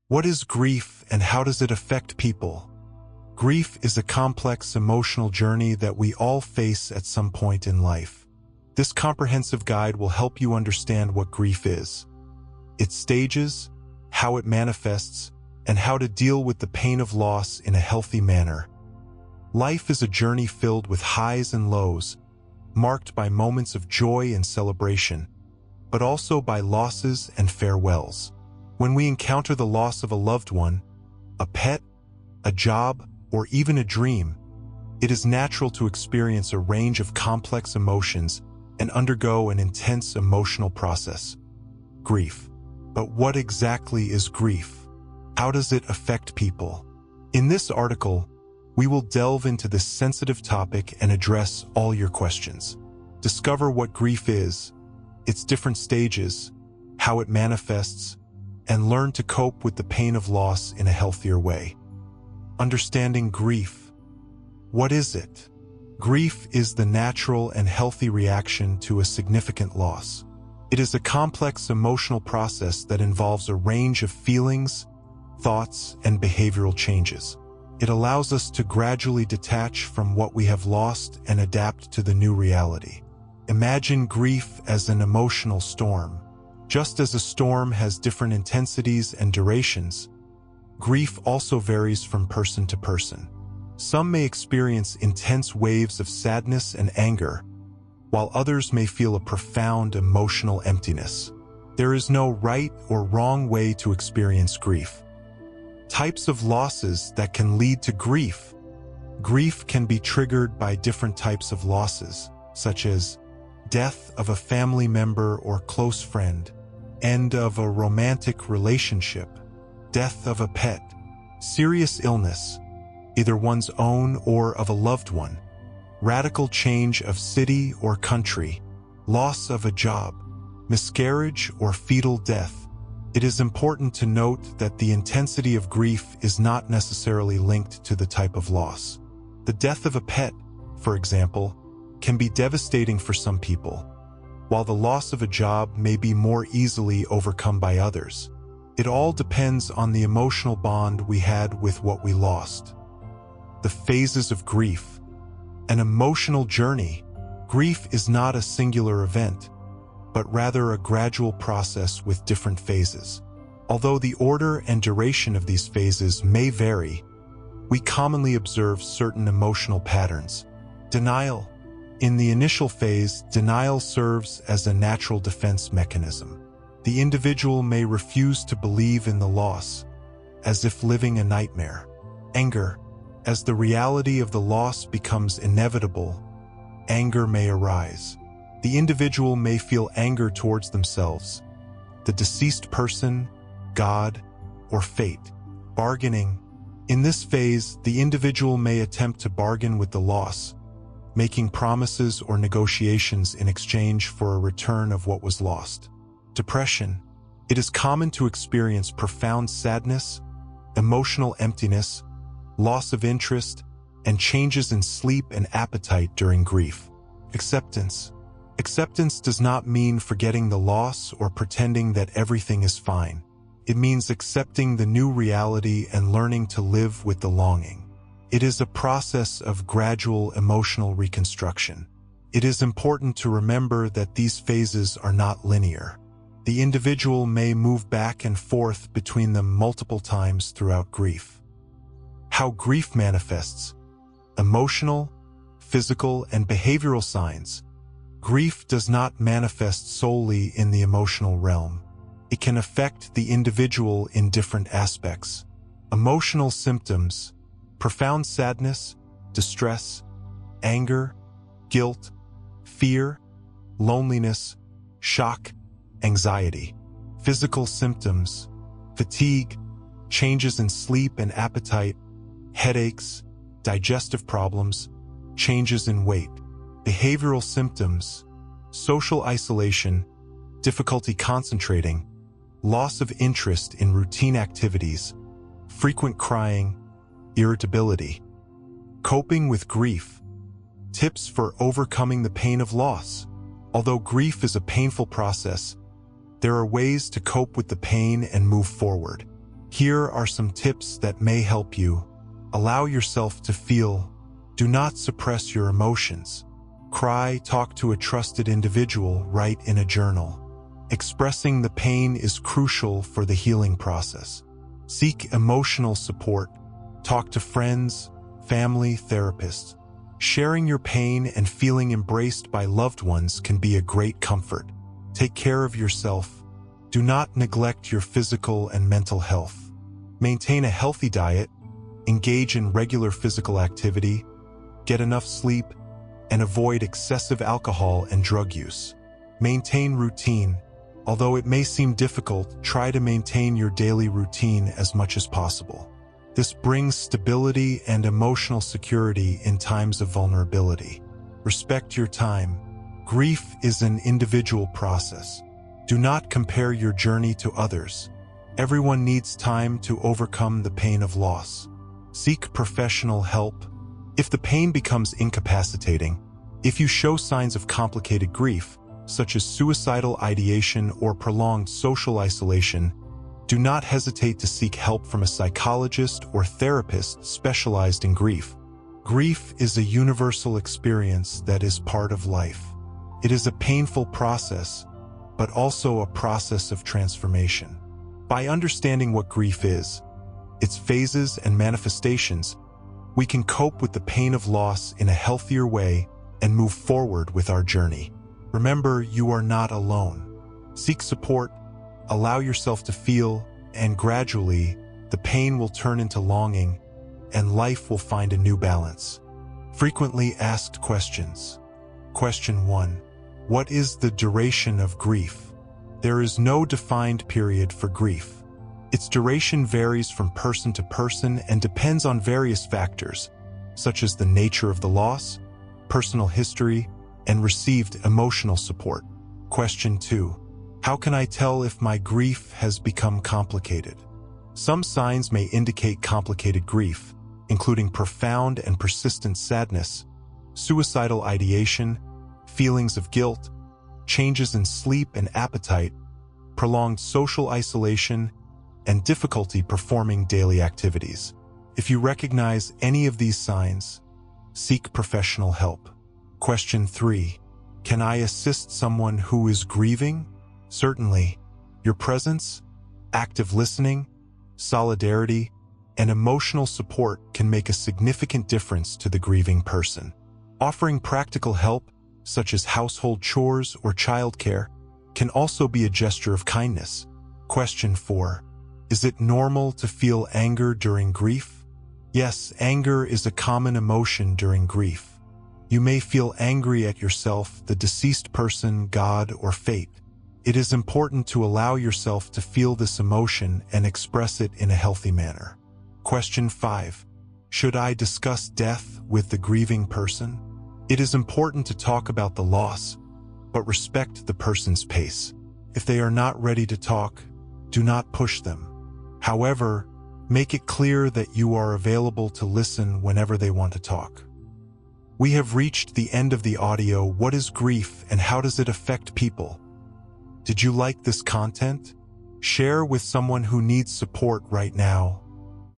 What is grief and how does it affect people? Grief is a complex emotional journey that we all face at some point in life. This comprehensive guide will help you understand what grief is, its stages, how it manifests, and how to deal with the pain of loss in a healthy manner. Life is a journey filled with highs and lows, marked by moments of joy and celebration, but also by losses and farewells. When we encounter the loss of a loved one, a pet, a job, or even a dream, it is natural to experience a range of complex emotions and undergo an intense emotional process. Grief. But what exactly is grief? How does it affect people? In this article, we will delve into this sensitive topic and address all your questions. Discover what grief is, its different stages, how it manifests, and learn to cope with the pain of loss in a healthier way. Understanding grief. What is it? Grief is the natural and healthy reaction to a significant loss. It is a complex emotional process that involves a range of feelings, thoughts, and behavioral changes. It allows us to gradually detach from what we have lost and adapt to the new reality. Imagine grief as an emotional storm. Just as a storm has different intensities and durations, grief also varies from person to person. Some may experience intense waves of sadness and anger, while others may feel a profound emotional emptiness. There is no right or wrong way to experience grief. Types of losses that can lead to grief. Grief can be triggered by different types of losses, such as death of a family member or close friend, end of a romantic relationship, death of a pet, serious illness, either one's own or of a loved one, radical change of city or country, loss of a job, miscarriage or fetal death. It is important to note that the intensity of grief is not necessarily linked to the type of loss. The death of a pet, for example, can be devastating for some people, while the loss of a job may be more easily overcome by others. It all depends on the emotional bond we had with what we lost. The phases of grief. An emotional journey. Grief is not a singular event, but rather a gradual process with different phases. Although the order and duration of these phases may vary, we commonly observe certain emotional patterns. Denial. In the initial phase, denial serves as a natural defense mechanism. The individual may refuse to believe in the loss, as if living a nightmare. Anger. As the reality of the loss becomes inevitable, anger may arise. The individual may feel anger towards themselves, the deceased person, God, or fate. Bargaining. In this phase, the individual may attempt to bargain with the loss, making promises or negotiations in exchange for a return of what was lost. Depression. It is common to experience profound sadness, emotional emptiness, loss of interest, and changes in sleep and appetite during grief. Acceptance. Acceptance does not mean forgetting the loss or pretending that everything is fine. It means accepting the new reality and learning to live with the longing. It is a process of gradual emotional reconstruction. It is important to remember that these phases are not linear. The individual may move back and forth between them multiple times throughout grief. How grief manifests. Emotional, physical, and behavioral signs. Grief does not manifest solely in the emotional realm. It can affect the individual in different aspects. Emotional symptoms: profound sadness, distress, anger, guilt, fear, loneliness, shock, anxiety. Physical symptoms: fatigue, changes in sleep and appetite, headaches, digestive problems, changes in weight. Behavioral symptoms: social isolation, difficulty concentrating, loss of interest in routine activities, frequent crying, irritability. Coping with grief. Tips for overcoming the pain of loss. Although grief is a painful process, there are ways to cope with the pain and move forward. Here are some tips that may help you. Allow yourself to feel. Do not suppress your emotions. Cry, talk to a trusted individual, write in a journal. Expressing the pain is crucial for the healing process. Seek emotional support. Talk to friends, family, therapists. Sharing your pain and feeling embraced by loved ones can be a great comfort. Take care of yourself. Do not neglect your physical and mental health. Maintain a healthy diet, engage in regular physical activity, get enough sleep, and avoid excessive alcohol and drug use. Maintain routine. Although it may seem difficult, try to maintain your daily routine as much as possible. This brings stability and emotional security in times of vulnerability. Respect your time. Grief is an individual process. Do not compare your journey to others. Everyone needs time to overcome the pain of loss. Seek professional help. If the pain becomes incapacitating, if you show signs of complicated grief, such as suicidal ideation or prolonged social isolation, do not hesitate to seek help from a psychologist or therapist specialized in grief. Grief is a universal experience that is part of life. It is a painful process, but also a process of transformation. By understanding what grief is, its phases and manifestations, we can cope with the pain of loss in a healthier way and move forward with our journey. Remember, you are not alone. Seek support, allow yourself to feel, and gradually, the pain will turn into longing, and life will find a new balance. Frequently asked questions. Question 1. What is the duration of grief? There is no defined period for grief. Its duration varies from person to person and depends on various factors, such as the nature of the loss, personal history, and received emotional support. Question 2. How can I tell if my grief has become complicated? Some signs may indicate complicated grief, including profound and persistent sadness, suicidal ideation, feelings of guilt, changes in sleep and appetite, prolonged social isolation, and difficulty performing daily activities. If you recognize any of these signs, seek professional help. Question 3. Can I assist someone who is grieving? Certainly. Your presence, active listening, solidarity, and emotional support can make a significant difference to the grieving person. Offering practical help, such as household chores or childcare, can also be a gesture of kindness. Question 4. Is it normal to feel anger during grief? Yes, anger is a common emotion during grief. You may feel angry at yourself, the deceased person, God, or fate. It is important to allow yourself to feel this emotion and express it in a healthy manner. Question 5. Should I discuss death with the grieving person? It is important to talk about the loss, but respect the person's pace. If they are not ready to talk, do not push them. However, make it clear that you are available to listen whenever they want to talk. We have reached the end of the audio. What is grief and how does it affect people? Did you like this content? Share with someone who needs support right now.